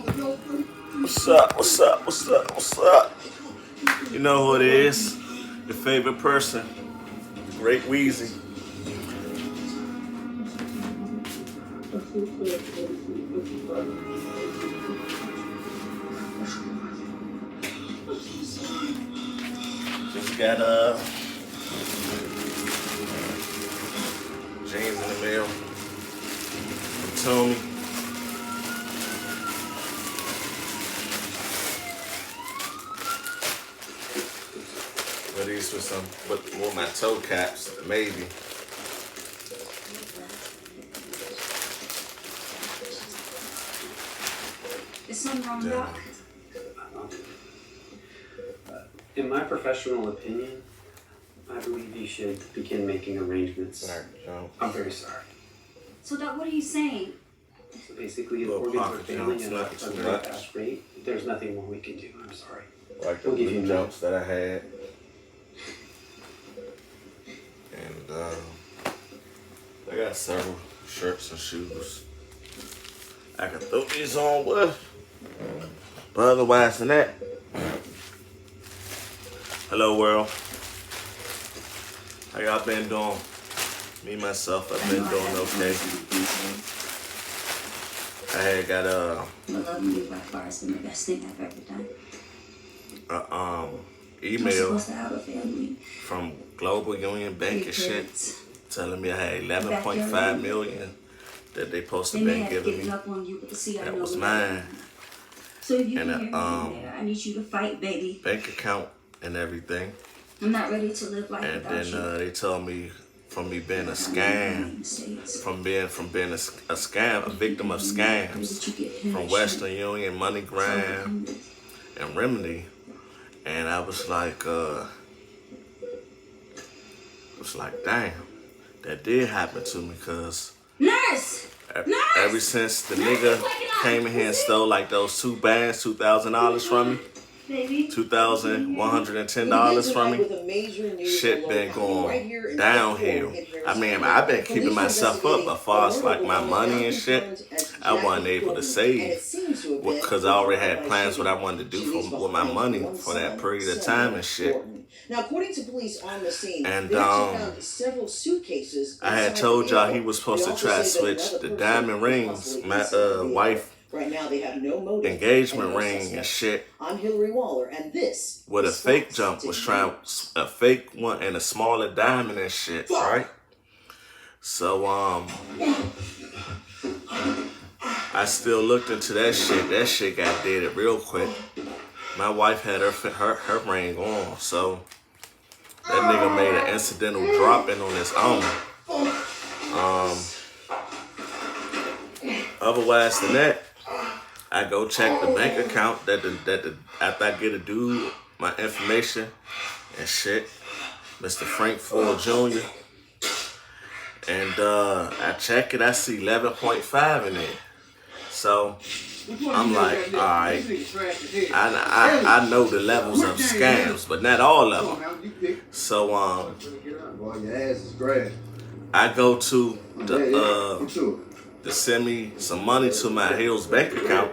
What's up? What's up? What's up? What's up? You know who it is? Your favorite person, Great Weezy. Just got James in the mail from Tony. But these were some, with my toe caps, maybe. Is something wrong, Doc? In my professional opinion, I believe you should begin making arrangements. Sorry, Joe. I'm very sorry. So, Doc, what are you saying? So basically, the Little organs are pocket failing jumps, at not a too very much. fast rate. There's nothing more we can do. I'm sorry. Like the We'll give little you jumps that I had. And I got several shirts and shoes I can throw these on with. But otherwise than that, hello world. How y'all been doing? Me, myself, I've been doing okay. I had got Loving you by far has been the best thing I've ever done. email I'm supposed to have a family. from Global Union Bank and shit telling me I had 11.5 million that they supposed to They may been have giving given me. up on you, but see, I That know was we mine. So if you And can hear me there, I need you to fight, baby. Bank account and everything. I'm not ready to live life And without then you. they told me from me being a I scam, mistakes. from being a scam, a victim of scams, from Western Union, MoneyGram, and Remedy. And I was like, damn, that did happen to me, cause Nurse! ever since the nigga came in here and stole like those two bands, $2,000 from me, Baby. $2,110 from me, shit been going downhill. I mean, I've been keeping myself up, but far as like my money and shit, I wasn't able to save because I already had plans what I wanted to do with my money for that period of time and shit. Now, according to police on the scene, And they actually found several suitcases. I had told y'all he was supposed to try to switch the diamond rings, my wife right now they have no motive engagement ring and shit. I'm Hillary Waller, and this With a is fake Fox jump TV. was trying a fake one and a smaller diamond and shit, right? So I still looked into that shit. That shit got dead real quick. My wife had her ring on, so that nigga made an incidental drop-in on his own. Otherwise than that, I go check the bank account that after I get a dude my information and shit, Mr. Frank Ford Jr. And I check it, I see 11.5 in there. So I'm like, all right, I know the levels of scams, but not all of them. So Boy, your ass is great. I go to to send me some money to my Hills bank account.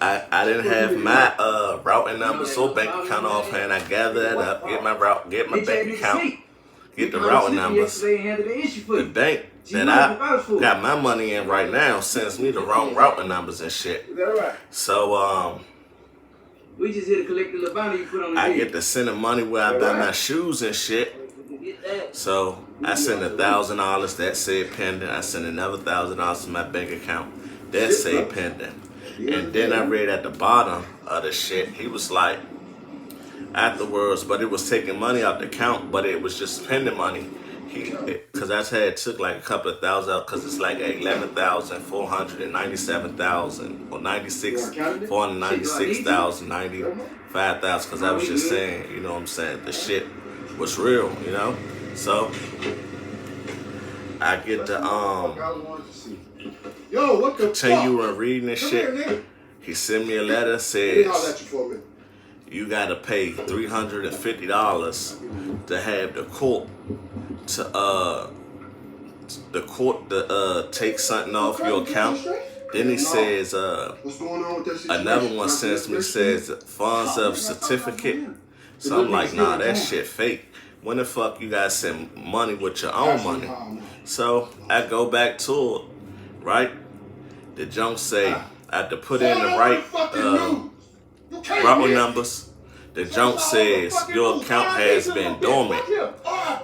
I didn't have my routing number or bank account offhand. I gather that up, get my bank account, get the routing numbers. The bank that I got my money in right now sends me the wrong routing numbers and shit. So we just here to collect the little bounty you put on the I head. get to send the money where I buy my shoes and shit. So I send $1,000 that said pending. I send another $1,000 to my bank account that said pending. And then I read at the bottom of the shit, he was like, afterwards, but it was taking money out the account, but it was just pending money. Because I had took like a couple of thousand out, because it's like 11,497,000 or 496,000, 95,000. Because I was just saying, you know what I'm saying, the shit was real, you know. So I get to Yo, what the continue fuck? and reading this Come shit. here, nigga. He sent me a letter Let me holler says at you for a minute. you gotta pay $350 to have the court to take something off your account Then he says, What's going on with that situation? another one sends me, says funds of certificate. So I'm like, nah, that shit fake. When the fuck you guys send money with your own money? So I go back to it, right? The junk say I have to put in the right routing numbers. The junk says your account has been dormant.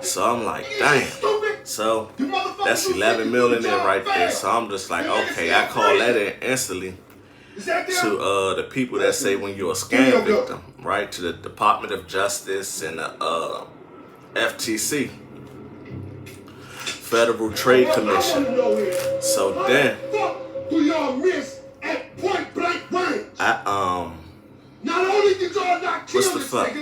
So I'm like, damn. So that's 11 million in right there. So I'm just like, okay, I call that in instantly to the people that say when you're a scam victim, right? To the Department of Justice and the FTC, Federal Trade Commission. So then what's the fuck?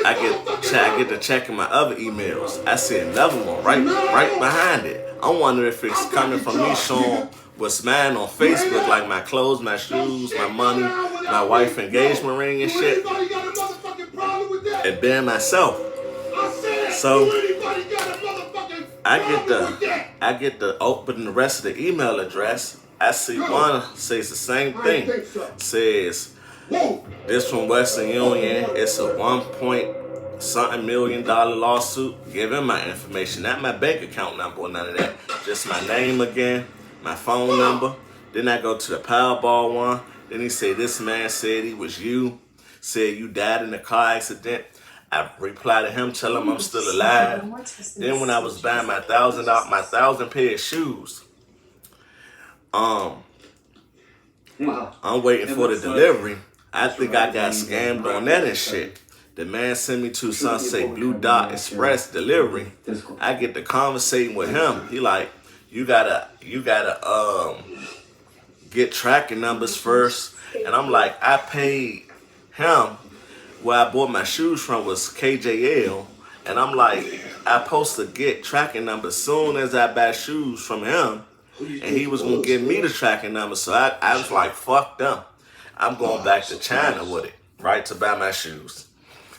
I get to checking my other emails. I see another one right behind it. I'm wondering if it's coming from me showing what's mine on Facebook, like my clothes, my shoes, my money, my wife engagement ring and shit, and then myself. So I get to open the rest of the email address. I see one says the same thing. Says this from Western Union. It's a 1-point-something million lawsuit. Give him my information, not my bank account number or none of that. Just my name again, my phone number. Then I go to the Powerball one. Then he said this man said he was you. Said you died in a car accident. I reply to him, tell him I'm still alive. Then when I was buying my 1,000 pair of shoes, I'm waiting for the delivery. I think I got scammed on that and shit. The man sent me to Sunset Blue Dot Express delivery. I get to conversating with him. He like, you gotta get tracking numbers first. And I'm like, I paid him. Where I bought my shoes from was KJL. And I'm like, I supposed to get tracking numbers soon as I buy shoes from him. And he was going to give me the tracking number. So I was like, fuck them. I'm going back to China with it, right, to buy my shoes.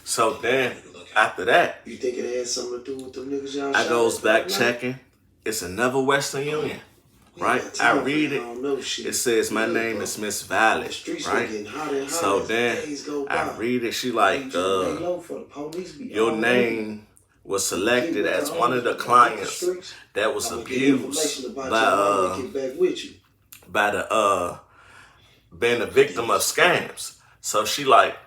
So then, after that, you think it had something to do with them niggas y'all I goes back checking. It's another Western Union, right? I read it. It says my name is Miss Valley, right? So then, I read it. She like, your name was selected as one of the clients that was abused by the being a victim of scams. So she like,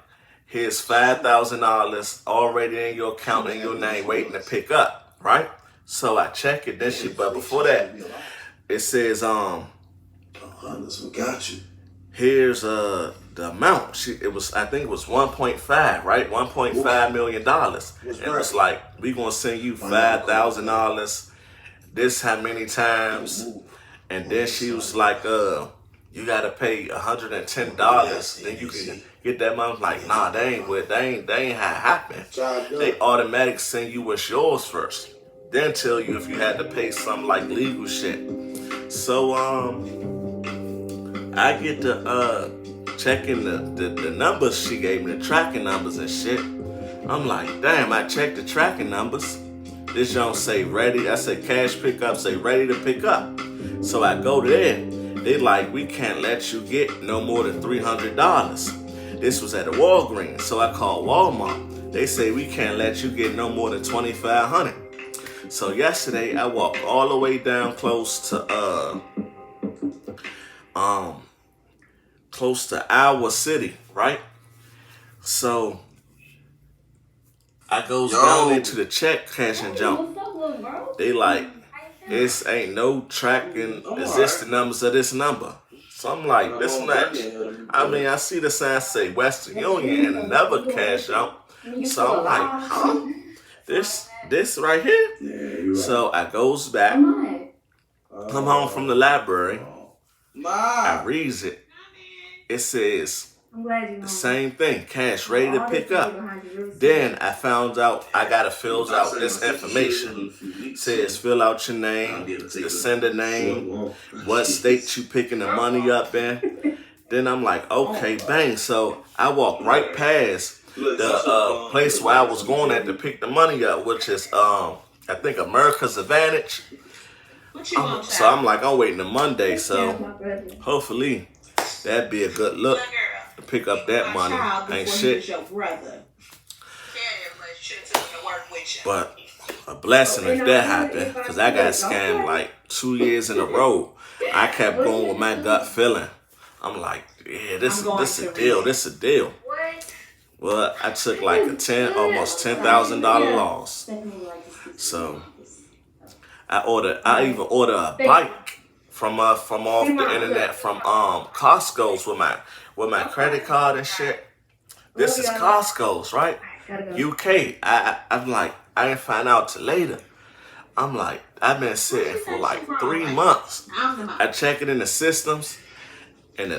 here's $5,000 already in your account in your name waiting to pick up, right? So I check it, then she, but before that, it says, here's the amount. I think it was 1.5, right? $1.5 million. And it was like, we gonna send you $5,000 this how many times. And then she was like, you gotta pay $110, then you can get that money. Like, nah, they ain't how it happened. They automatically send you what's yours first, then tell you if you had to pay something like legal shit. So I get to checking the numbers she gave me, the tracking numbers and shit. I'm like, damn, I checked the tracking numbers. This don't say ready. I said cash pickup, say ready to pick up. So I go there. They like, we can't let you get no more than $300. This was at a Walgreens. So I called Walmart. They say we can't let you get no more than $2,500. So yesterday I walked all the way down close to our city, right? So I goes down into the check cashing jump. They like, this ain't no tracking existing numbers of this number. So I'm like, this not. I mean, I see the sign say Western Union and another cash out. So I'm like, huh? This right here? So I goes back, come home from the library. I reads it. It says the same thing, cash ready to pick up. Then I found out I gotta fill out this information. It says fill out your name, the sender name, what state you picking the money up in. Then I'm like, okay, bang. So I walk right past the place where I was going at to pick the money up, which is I think America's Advantage. So I'm like, I'm waiting to Monday. So hopefully that'd be a good look to pick up that money. Ain't shit. But a blessing if that happened, because I got scammed like 2 years in a row. I kept going with my gut feeling. I'm like, yeah, this a deal. This a deal. Well, I took like almost $10,000 loss. So I even ordered a bike from off the internet from Costco's with my credit card and shit. This is Costco's, right? UK. I'm like, I didn't find out till later. I'm like, I've been sitting for like 3 months. I check it in the systems and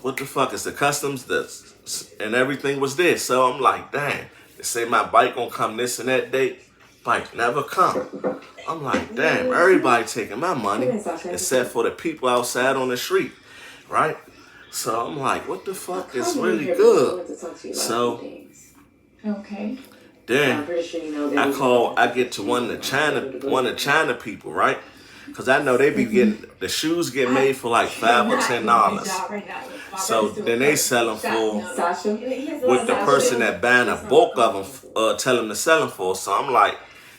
what the fuck is the customs and everything was there. So I'm like, dang, they say my bike gonna come this and that date. Bike never come. I'm like, damn, everybody taking my money except for the people outside on the street, right? So I'm like, what the fuck is really good? So then I get to one of the China people, right? Cause I know they be getting the shoes get made for like $5 or $10. So then they sell them for with the person that buying a bulk of them tell them to sell them for. So I'm like,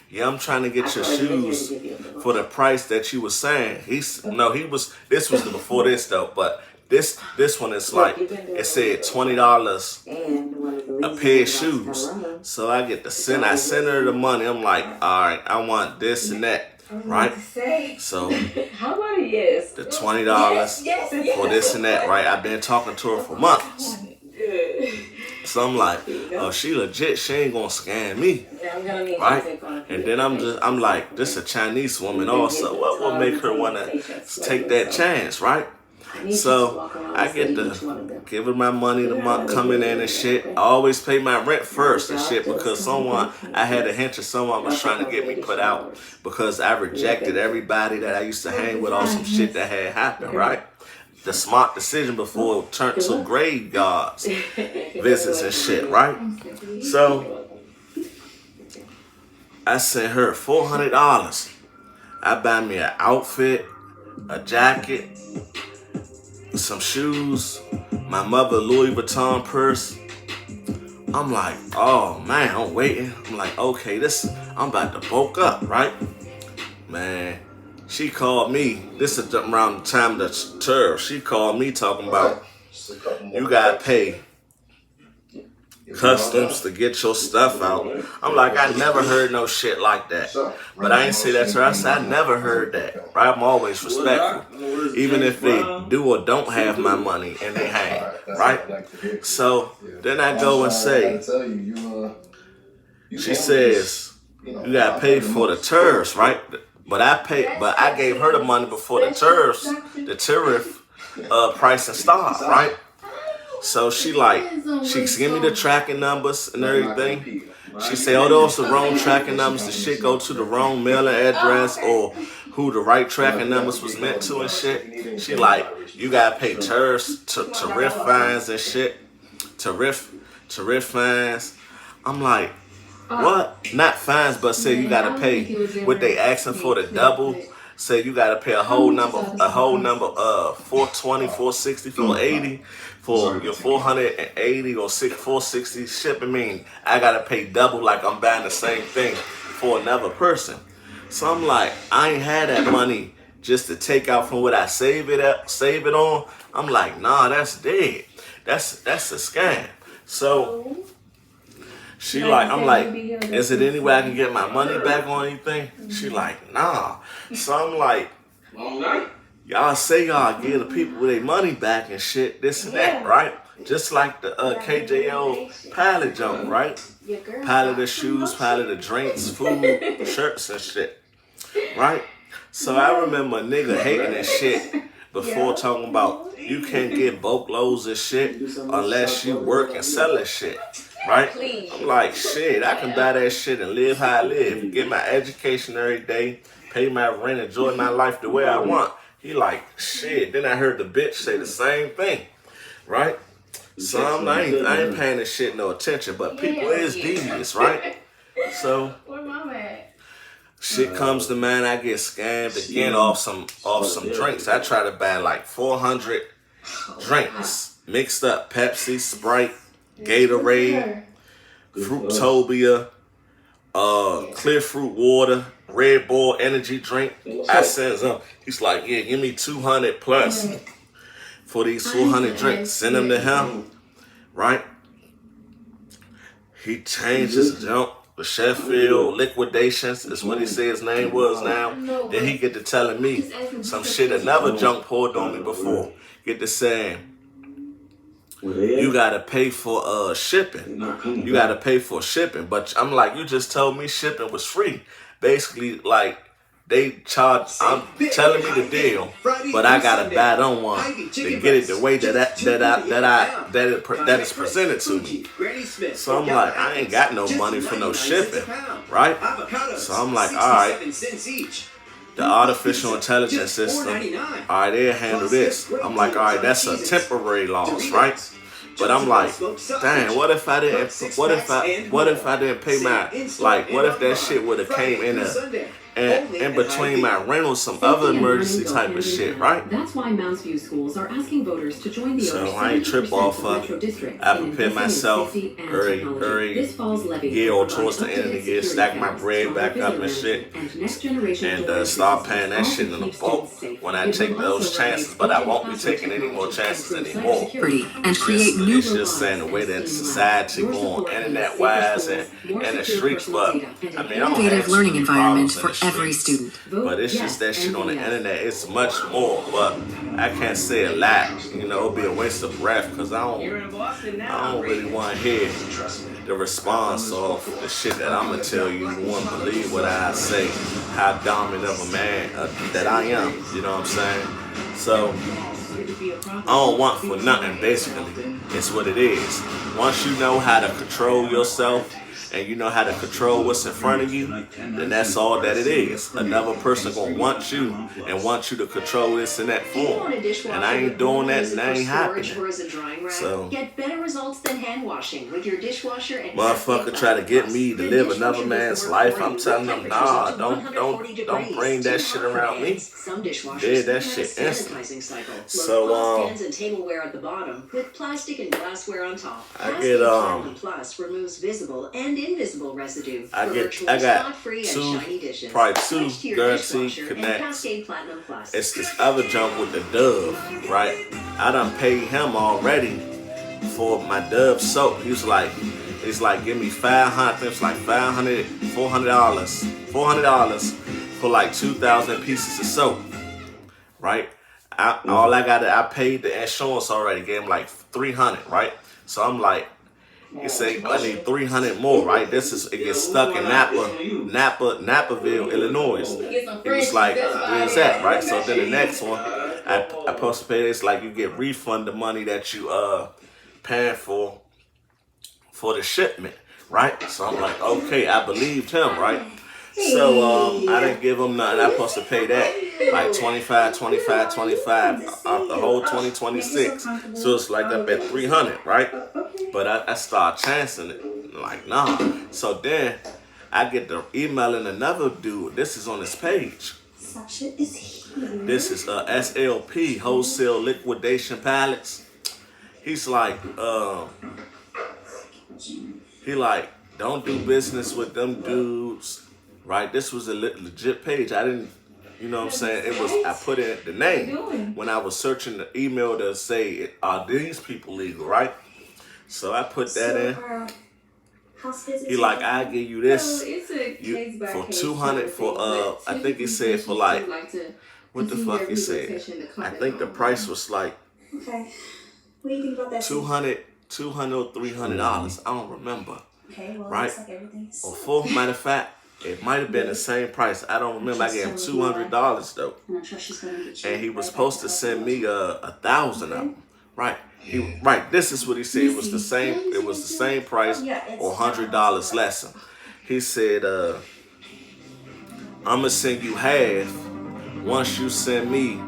yeah, I'm trying to get your shoes for the price that you were saying. This was before this though, but this one is like, it said $20 a pair of shoes. So I send her the money. I'm like, all right, I want this and that. Right? So the $20 for this and that, right? I've been talking to her for months. So I'm like, oh, she legit, she ain't gonna scam me. Right? And then I'm like, this a Chinese woman also. What will make her wanna take that chance, right? So I get to give her my money the month coming in and shit. I always pay my rent first and shit because I had a hint of someone was trying to get me put out because I rejected everybody that I used to hang with on some shit that had happened, right? The smart decision before it turned to graveyards, visits and shit, right? So I sent her $400. I buy me an outfit, a jacket, some shoes, my mother Louis Vuitton purse. I'm like, oh man, I'm waiting. I'm like, okay, I'm about to bulk up, right? Man, she called me. This is around the time of the tour. She called me talking about you gotta pay customs to get your stuff out. I'm like, I never heard no shit like that. But I ain't say that to her. I said, I never heard that. Right? I'm always respectful. Even if they do or don't have my money and they hang. Right? So then I go and say, she says, you gotta pay for the tours, right? But I gave her the money before the tariff price and start, right? So she give me the tracking numbers and everything. She say, oh, those the wrong tracking numbers. The shit go to the wrong mailing address or who the right tracking numbers was meant to and shit. She like, you gotta pay tariff fines and shit. Tariff fines. I'm like, what? Not fines, but say you gotta pay what they asking for the double. Say you gotta pay a whole number of 420, 460, 480 for your 480 or 460 shipping. Mean I gotta pay double like I'm buying the same thing for another person. So I'm like, I ain't had that money just to take out from what I save it on. I'm like, nah, that's dead. That's a scam. So I'm like, is it any way I can get my money back on anything? She like, nah. So I'm like, y'all say y'all give the people their money back and shit, this and that, right? Just like the KJO pilot jump, right? Pilot of shoes, pilot of drinks, food, shirts and shit, right? So I remember a nigga hating this shit before talking about you can't get bulk loads of shit unless you work and sell this shit. Right? I'm like, shit, I can buy that shit and live how I live. Get my education every day, pay my rent, enjoy my life the way I want. He like, shit. Then I heard the bitch say the same thing. Right? So I ain't paying this shit no attention, but people is devious, right? So Shit comes to mind, I get scammed again off some drinks. I try to buy like 400 drinks, mixed up Pepsi, Sprite, Gatorade, Fruitopia, clear fruit water, Red Bull energy drink. I sends him. He's like, yeah, give me 200 plus for these 400 drinks. Send them to him, right? He changed his jump. The Sheffield Liquidations is what he said his name was now. Then he get to telling me some shit another junk pulled on me before. Get to saying, you gotta pay for shipping. You gotta pay for shipping. But I'm like, you just told me shipping was free. Basically, like, they charge, I'm telling me the deal, but I gotta buy them one to get it the way that is presented to me. So I'm like, I ain't got no money for no shipping, right? So I'm like, all right, the artificial intelligence system, all right, they'll handle this. I'm like, all right, that's a temporary loss, right? But I'm like, dang, what if I didn't pay my, like, what if that shit would have came in in between my rentals, some other emergency type of shit, right? That's why Mounds View schools are asking voters to join the So I ain't trip off of it. I prepare myself every year or towards the end of the year, stack my bread back up and shit, and start paying that shit in the bulk when I take those chances. But I won't be taking any more chances anymore. And create new It's just saying the way that society going, internet wise and the streets, but I mean, I don't have learning environment for every student. But it's just that shit on the internet. It's much more, but I can't say a lot. You know, it'll be a waste of breath because I don't really want to hear the response of the shit that I'm gonna tell you. You won't believe what I say, how dominant of a man that I am. You know what I'm saying? So I don't want for nothing. Basically, it's what it is. Once you know how to control yourself, and you know how to control what's in front of you, then that's all that it is. Another person gonna want you and want you to control this in that form. And I ain't doing that, and that ain't happening. So, get better results than hand washing with your dishwasher and motherfucker try to get me to live another man's life. I'm telling them, nah, don't bring that shit around me. Some dishwashers Yeah, that have shit a instant. sanitizing cycle. So, Stands and tableware at the bottom with plastic and glassware on top. I Plastic get Platinum Plus removes visible and invisible residue. I got probably two guaranteed connects. It's this other junk with the Dove, right? I done paid him already for my Dove soap. He's like, give me $500. It's like $400 for like 2,000 pieces of soap, right? I paid the insurance already. Gave him like $300, right? So I'm like, you say I need 300 more, right? It gets stuck in Napperville, Illinois. It was like, where's that, right? So then the next one, I supposed to pay. It's like you get refund the money that you paying for the shipment, right? So I'm like, okay, I believed him, right? So I didn't give him nothing. I supposed to pay that like 25 off the whole 2026. So it's like up at 300, right? But I start chancing it, like nah. So then I get the emailing another dude. This is on his page. Sasha is here. This is SLP, Wholesale Liquidation Pallets. He's like, don't do business with them dudes. Right, this was a legit page. I didn't, you know what I'm saying? I put in the name when I was searching the email to say, are these people legal, right? So I put that in. He like, I give you this for 200 for I think he said for like, what the fuck he said? I think the price was like, Okay. What do you think about that? $200 or $300. I don't remember. Okay, well, right? looks like everything's... Or for matter of fact, it might have been the same price. I don't remember. I gave him $200 though, and he was supposed to send me 1,000 of them. Right. Right. This is what he said. It was the same. It was the same price or $100 less. He said, "I'm gonna send you half once you send me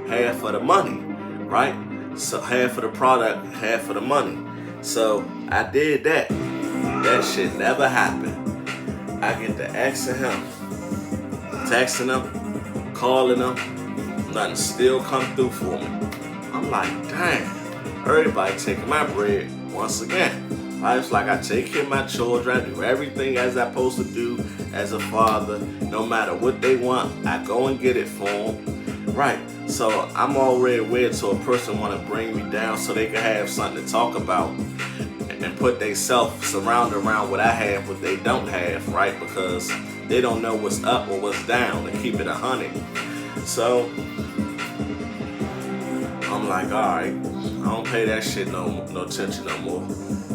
half of the money." Right. So half of the product, half of the money. So I did that. That shit never happened. I get to asking him, texting them, calling them, nothing still come through for me. I'm like, damn, everybody taking my bread once again. It's like I take care of my children, I do everything as I'm supposed to do as a father. No matter what they want, I go and get it for them. Right, so I'm already aware to a person want to bring me down so they can have something to talk about and put themselves surround around what I have, what they don't have, right? Because they don't know what's up or what's down, and keep it 100. So I'm like, all right, I don't pay that shit no attention no more.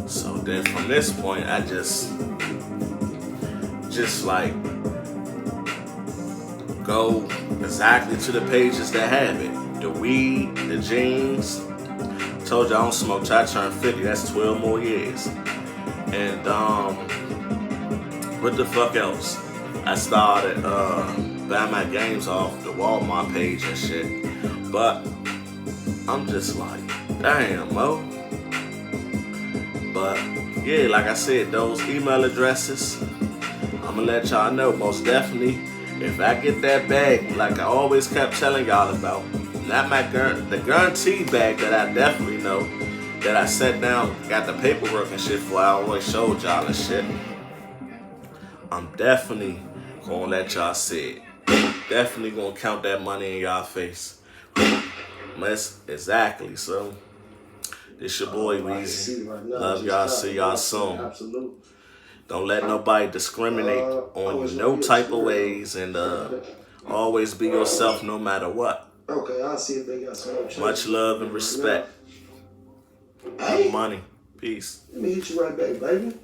So then from this point, I just like go exactly to the pages that have it. The weed, the jeans. Told you I don't smoke till I turn 50. That's 12 more years. And what the fuck else? I started buying my games off the Walmart page and shit. But I'm just like, damn, Mo. But yeah, like I said, those email addresses, I'm gonna let y'all know most definitely. If I get that bag, like I always kept telling y'all about, not the guaranteed bag that I definitely know that I sat down, got the paperwork and shit for, I always showed y'all and shit. I'm definitely gonna let y'all see it. Definitely gonna count that money in y'all face. Exactly, so. It's your boy Weezy. Love y'all. See y'all soon. Absolutely. Don't let nobody discriminate on you no type of ways, and always be yourself no matter what. Okay, I'll see if they got some more. Much love and respect. Hey. Money. Peace. Let me hit you right back, baby.